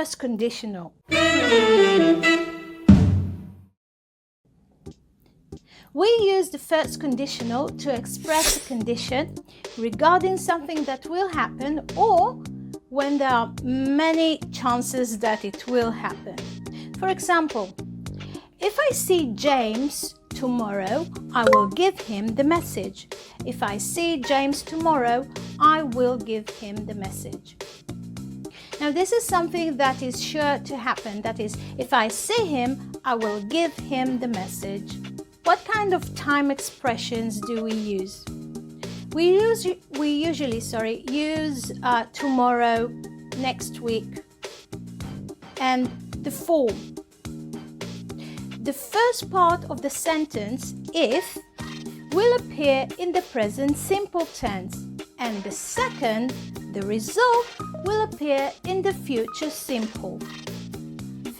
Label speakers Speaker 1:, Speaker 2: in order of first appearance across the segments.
Speaker 1: first conditional. We use the first conditional to express a condition regarding something that will happen or when there are many chances that it will happen. For example, if I see James tomorrow, I will give him the message. If I see James tomorrow, I will give him the message. Now, this is something that is sure to happen. That is, if I see him, I will give him the message. What kind of time expressions do we use? We usually use tomorrow, next week, and the form. The first part of the sentence, if, will appear in the present simple tense, and the second, the result, will appear in the future simple.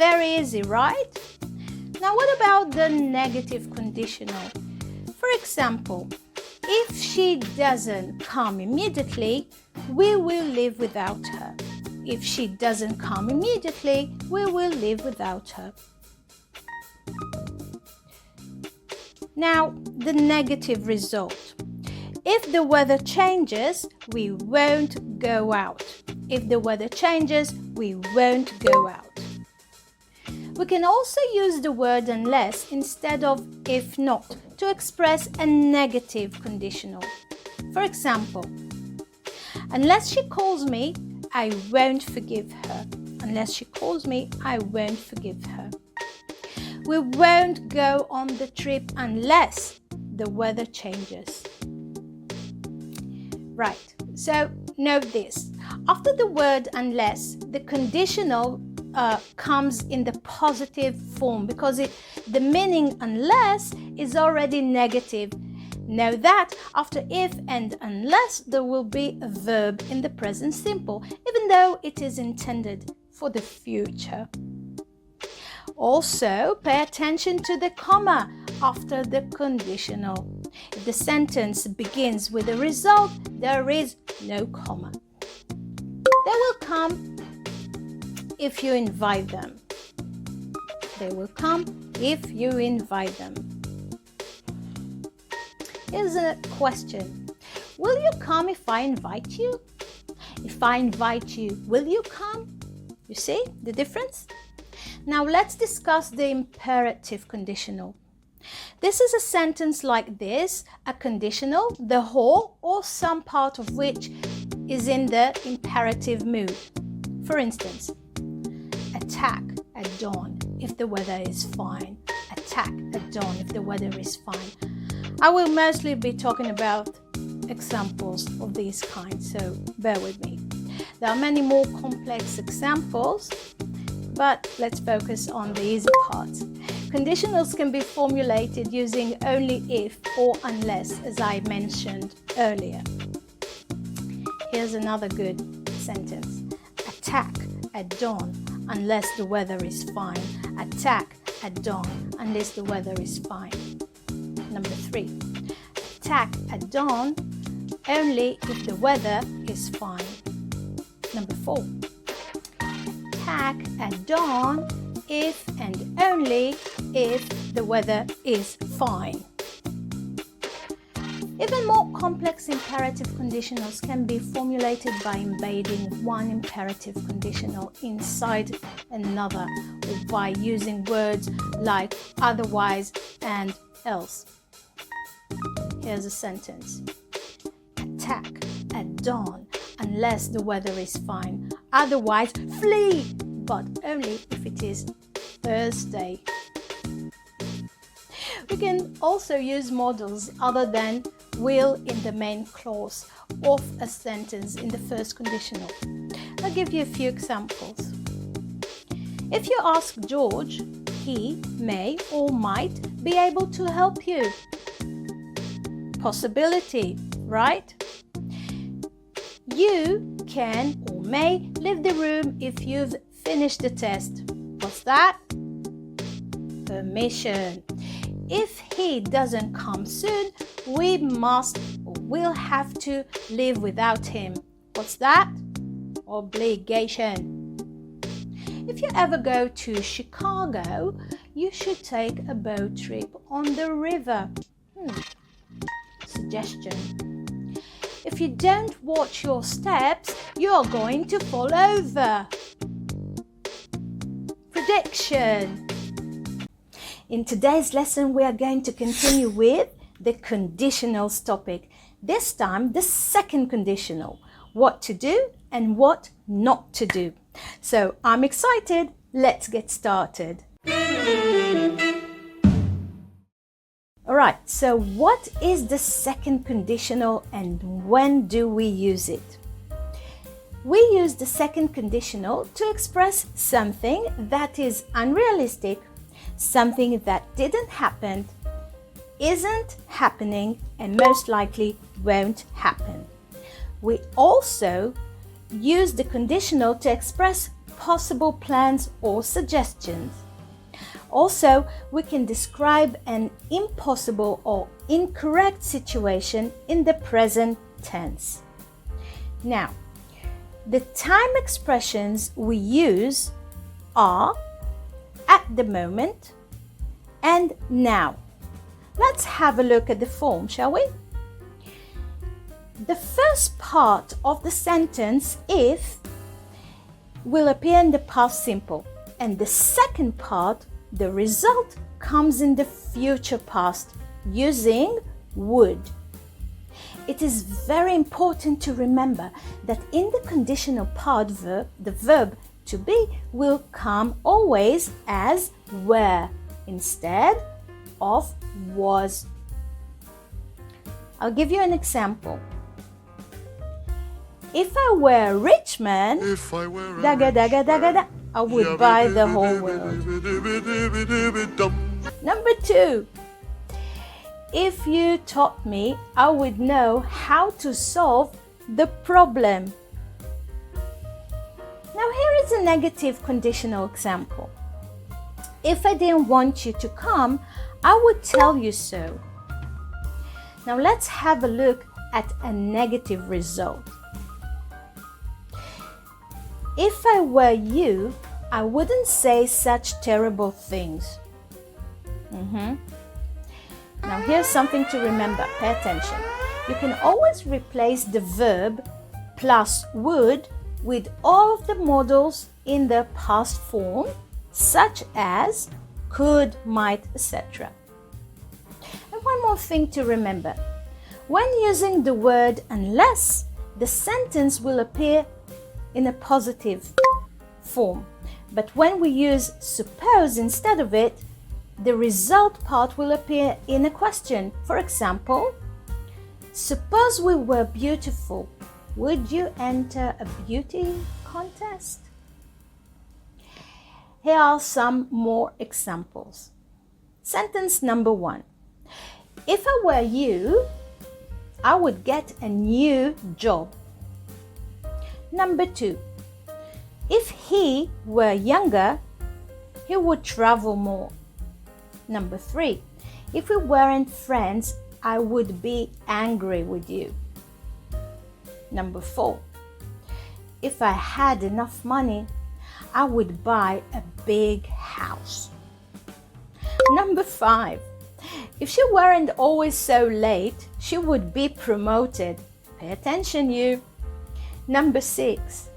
Speaker 1: Very easy, right? Now, what about the negative conditional? For example, if she doesn't come immediately, we will live without her. If she doesn't come immediately, we will live without her. Now, the negative result. If the weather changes, we won't go out. If the weather changes, we won't go out. We can also use the word unless instead of if not to express a negative conditional. For example, unless she calls me, I won't forgive her. Unless she calls me, I won't forgive her. We won't go on the trip unless the weather changes. Right, so note this. After the word unless, the conditional comes in the positive form because the meaning unless is already negative. Know that after if and unless there will be a verb in the present simple, even though it is intended for the future. Also, pay attention to the comma after the conditional. If the sentence begins with a result, there is no comma. They will come if you invite them. They will come if you invite them. Here's a question. Will you come if I invite you? If I invite you, will you come? You see the difference? Now let's discuss the imperative conditional. This is a sentence like this, a conditional, the whole or some part of which is in the imperative mood. For instance, attack at dawn if the weather is fine. Attack at dawn if the weather is fine. I will mostly be talking about examples of these kinds, so bear with me. There are many more complex examples, but let's focus on the easy parts. Conditionals can be formulated using only if or unless, as I mentioned earlier. Here's another good sentence. Attack at dawn unless the weather is fine. Attack at dawn unless the weather is fine. Number 3. Attack at dawn only if the weather is fine. Number 4. Attack at dawn if and only if the weather is fine. Even more complex imperative conditionals can be formulated by embedding one imperative conditional inside another or by using words like otherwise and else. Here's a sentence. Attack at dawn unless the weather is fine. Otherwise, flee, but only if it is Thursday. We can also use models other than will in the main clause of a sentence in the first conditional. I'll give you a few examples. If you ask George, he may or might be able to help you. Possibility, right? You can or may leave the room if you've finished the test. What's that? Permission. If he doesn't come soon, we must or will have to live without him. What's that? Obligation. If you ever go to Chicago, you should take a boat trip on the river. Suggestion. If you don't watch your steps, you're going to fall over. Prediction. In today's lesson, we are going to continue with the conditionals topic. This time, the second conditional. What to do and what not to do. So I'm excited. Let's get started. All right, so what is the second conditional and when do we use it? We use the second conditional to express something that is unrealistic, something that didn't happen, isn't happening, and most likely won't happen. We also use the conditional to express possible plans or suggestions. Also, we can describe an impossible or incorrect situation in the present tense. Now, the time expressions we use are at the moment and now. Let's have a look at the form, shall we? The first part of the sentence, if, will appear in the past simple, and the second part, the result, comes in the future past using would. It is very important to remember that in the conditional part, the verb to be will come always as were instead of was. I'll give you an example. If I were a rich man, I would buy the whole world. Number 2. If you taught me, I would know how to solve the problem. Now here is a negative conditional example. If I didn't want you to come, I would tell you so. Now let's have a look at a negative result. If I were you, I wouldn't say such terrible things. Now here's something to remember. Pay attention. You can always replace the verb plus would with all of the modals in the past form, such as could, might, etc. And one more thing to remember. When using the word unless, the sentence will appear in a positive form. But when we use suppose instead of it, the result part will appear in a question. For example, suppose we were beautiful. Would you enter a beauty contest? Here are some more examples. Sentence number 1. If I were you, I would get a new job. Number 2. If he were younger, he would travel more. Number 3. If we weren't friends, I would be angry with you. Number 4. If I had enough money, I would buy a big house. Number 5. If she weren't always so late, she would be promoted. Pay attention, you. Number 6.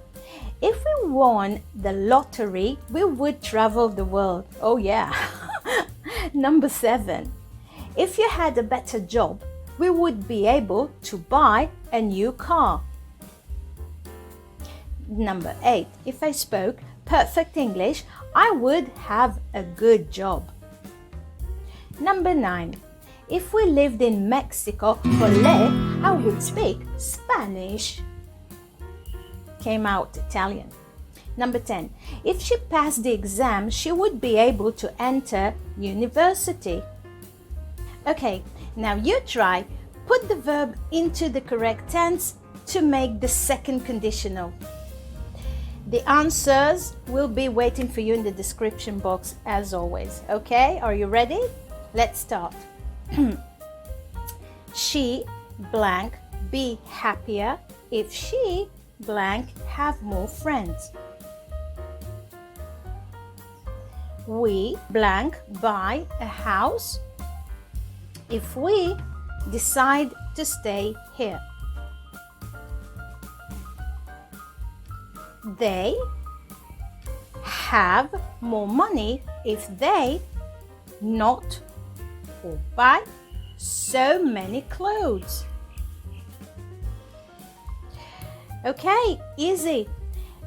Speaker 1: If we won the lottery, we would travel the world. Oh yeah. Number 7. If you had a better job, we would be able to buy a new car. Number 8. If I spoke perfect English, I would have a good job. Number 9. If we lived in Mexico, I would speak Spanish. Came out Italian. Number 10. If she passed the exam, she would be able to enter university. Okay, now you try. Put the verb into the correct tense to make the second conditional. The answers will be waiting for you in the description box as always. Okay, are you ready? Let's start. She blank be happier if she blank have more friends. we blank buy a house if we decide to stay here. They have more money if they not or buy so many clothes. Okay, easy.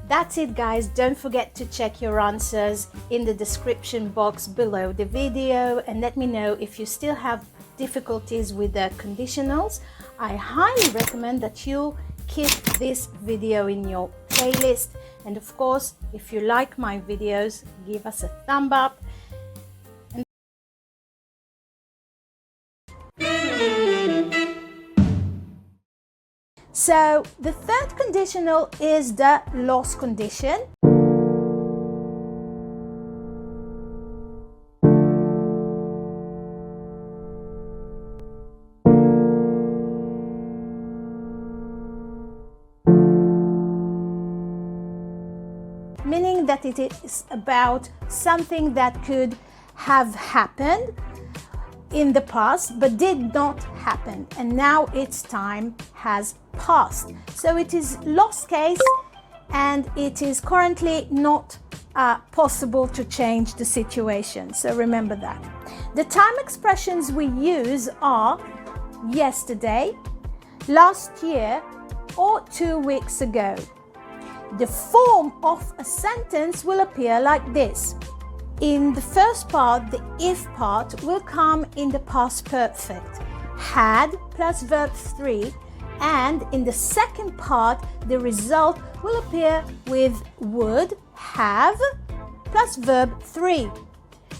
Speaker 1: That's it, guys. Don't forget to check your answers in the description box below the video and let me know if you still have difficulties with the conditionals. I highly recommend that you keep this video in your playlist, and of course, if you like my videos, give us a thumb up. So the third conditional is the loss condition. Meaning that it is about something that could have happened in the past but did not happen, and now its time has passed. So it is lost case and it is currently not possible to change the situation. So remember that. The time expressions we use are yesterday, last year, or 2 weeks ago. The form of a sentence will appear like this. In the first part, the if part will come in the past perfect, had plus verb 3, and in the second part, the result will appear with would, have, plus verb 3.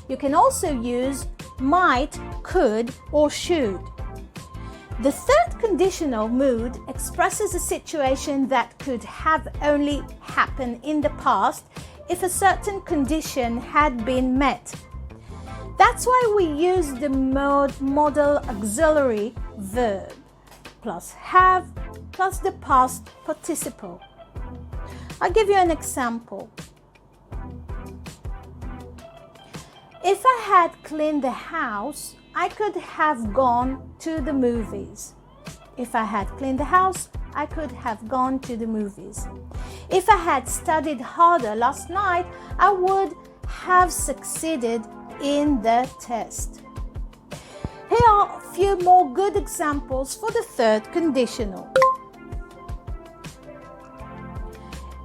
Speaker 1: You can also use might, could, or should. The third conditional mood expresses a situation that could have only happened in the past if a certain condition had been met. That's why we use the modal auxiliary verb plus have plus the past participle. I'll give you an example. If I had cleaned the house, I could have gone to the movies. If I had cleaned the house, I could have gone to the movies. If I had studied harder last night, I would have succeeded in the test. Here are a few more good examples for the third conditional.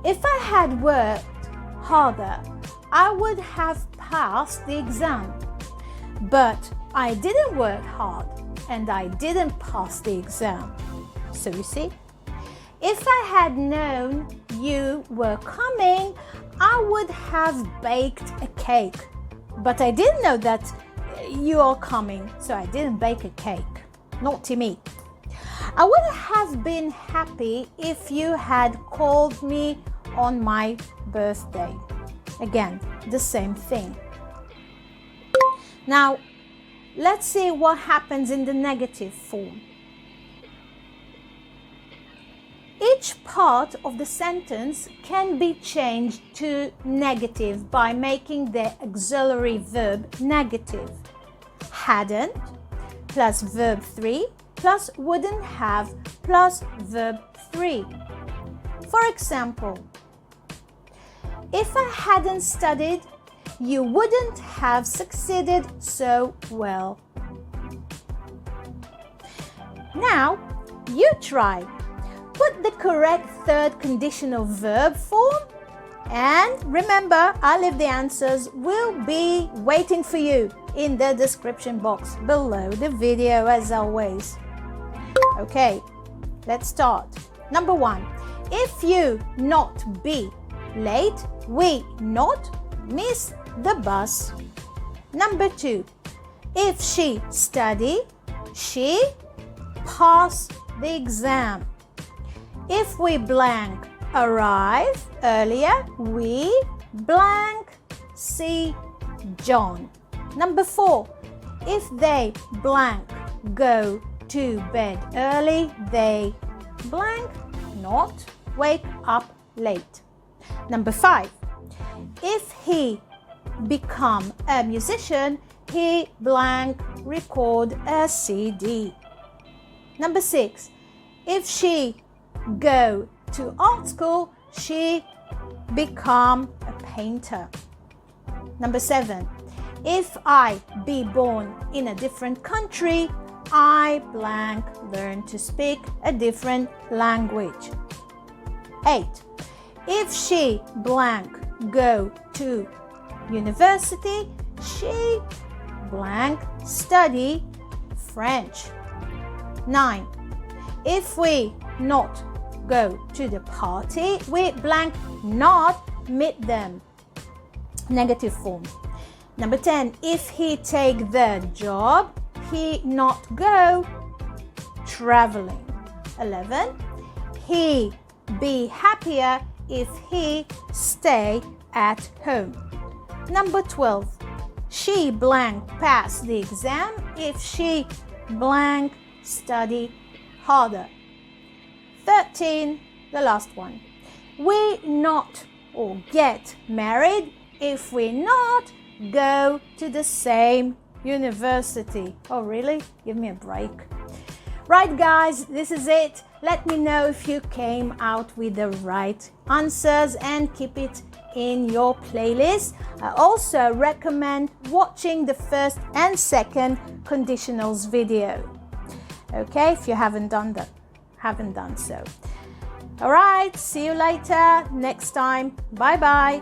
Speaker 1: If I had worked harder, I would have passed the exam. But I didn't work hard and I didn't pass the exam. So you see, if I had known you were coming, I would have baked a cake. But I didn't know that you are coming, so I didn't bake a cake. Naughty me. I would have been happy if you had called me on my birthday. Again, the same thing. Now, let's see what happens in the negative form. Each part of the sentence can be changed to negative by making the auxiliary verb negative. Hadn't plus verb 3 plus wouldn't have plus verb 3. For example, if I hadn't studied, you wouldn't have succeeded so well. Now, you try. Put the correct third conditional verb form, and remember, all of the answers will be waiting for you in the description box below the video as always. Okay, let's start. Number 1, if you not be late, we not miss the bus. Number 2, if she study, she pass the exam. If we blank arrive earlier, we blank see John. Number 4, if they blank go to bed early, they blank not wake up late. Number 5, if he become a musician, he blank record a CD. Number 6, if she go to art school, she become a painter. Number 7, if I be born in a different country, I blank learn to speak a different language. 8, if she blank go to university, she blank study French. 9, if we not go to the party, we blank not meet them. Negative form. Number 10, if he take the job, he not go traveling. 11, he be happier if he stay at home. Number 12, she blank pass the exam if she blank study harder. 13, the last one, we not or get married if we not go to the same university. Oh really? Give me a break. Right guys, this is it. Let me know if you came out with the right answers and keep it in your playlist. I also recommend watching the first and second conditionals video. Okay, if you haven't done so. All right, see you later next time. Bye bye.